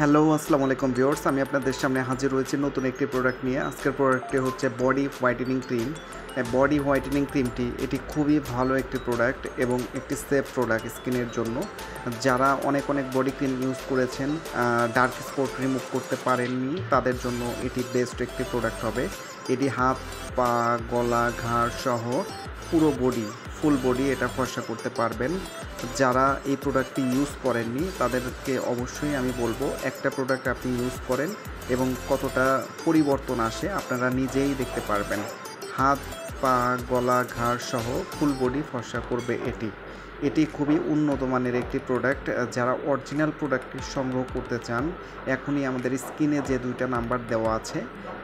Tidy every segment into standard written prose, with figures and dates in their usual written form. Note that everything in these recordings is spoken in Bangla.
হ্যালো, আসসালামু আলাইকুম ভিউয়ার্স। আমি আপনাদের সামনে হাজির হয়েছি নতুন একটি প্রোডাক্ট নিয়ে। আজকের প্রোডাক্টটি হচ্ছে body whitening cream. Body whitening ক্রিমটি এটি খুবই ভালো একটি প্রোডাক্ট এবং একটি সেফ প্রোডাক্ট স্কিনের জন্য। যারা অনেক বডি ক্রিম ইউজ করেছেন, ডার্ক স্পট রিমুভ করতে পারেননি, তাদের জন্য এটি বেস্ট একটি প্রোডাক্ট হবে। এটি হাত, পা, গলা, ঘাড় সহ পুরো বডি, ফুল বডি এটা ফর্সা করতে পারবেন। যারা এই প্রোডাক্টটি ইউজ করেননি তাদেরকে অবশ্যই আমি বলবো একটা প্রোডাক্ট আপনি ইউজ করেন এবং কতটা পরিবর্তন আসে আপনারা নিজেই দেখতে পারবেন। হাত, পা, গলা, ঘাড় সহ ফুল বডি ফর্সা করবে এটি খুবই উন্নত মানের একটি প্রোডাক্ট। যারা অরিজিনাল প্রোডাক্টটি সংগ্রহ করতে চান, এখনই আমাদের স্ক্রিনে যে দুইটা নাম্বার দেওয়া আছে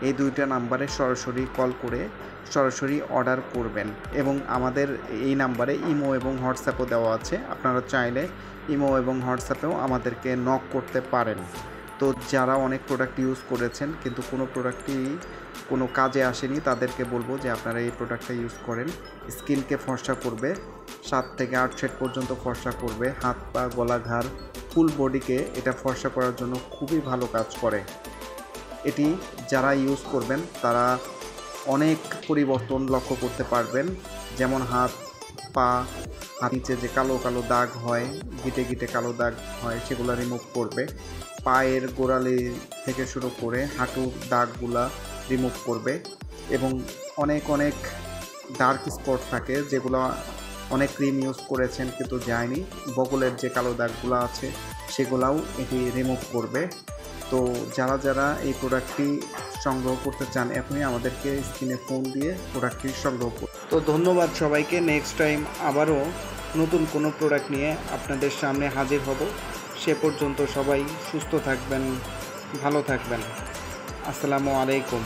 এই দুইটা নাম্বারে সরাসরি কল করে সরাসরি অর্ডার করবেন এবং আমাদের এই নাম্বারে ইমো এবং হোয়াটসঅ্যাপও দেওয়া আছে। আপনারা চাইলে ইমো এবং হোয়াটসঅ্যাপেও আমাদেরকে নক করতে পারেন। তো যারা অনেক প্রোডাক্ট ইউজ করেছেন কিন্তু কোনো প্রোডাক্টই কোনো কাজে আসেনি, তাদেরকে বলবো যে আপনারা এই প্রোডাক্টটা ইউজ করেন। স্কিনকে ফর্সা করবে, 7 থেকে 8 শেড পর্যন্ত ফর্সা করবে। হাত, পা, গলা, ঘাড়, ফুল বডিকে এটা ফর্সা করার জন্য খুবই ভালো কাজ করে। এটি যারা ইউজ করবেন তারা অনেক পরিবর্তন লক্ষ্য করতে পারবেন। যেমন হাত, পা, হাত নিচে যে কালো দাগ হয়, গিটে কালো দাগ হয়, সেগুলো রিমুভ করবে। পায়ের গোড়ালি থেকে শুরু করে হাঁটুর দাগগুলা রিমুভ করবে এবং অনেক ডার্ক স্পট থাকে যেগুলো অনেক ক্রিম ইউজ করেছেন কিন্তু যায়নি, বগলের যে কালো দাগগুলো আছে সেগুলাও এটি রিমুভ করবে। তো যারা এই প্রোডাক্টটি সংগ্রহ করতে চান, এখনই আমাদেরকে স্ক্রিনে ফোন দিয়ে প্রোডাক্টটি সংগ্রহ করুন। তো ধন্যবাদ সবাইকে। নেক্সট টাইম আবারও নতুন কোনো প্রোডাক্ট নিয়ে আপনাদের সামনে হাজির হব। সে পর্যন্ত সবাই সুস্থ থাকবেন, ভালো থাকবেন। আসসালামু আলাইকুম।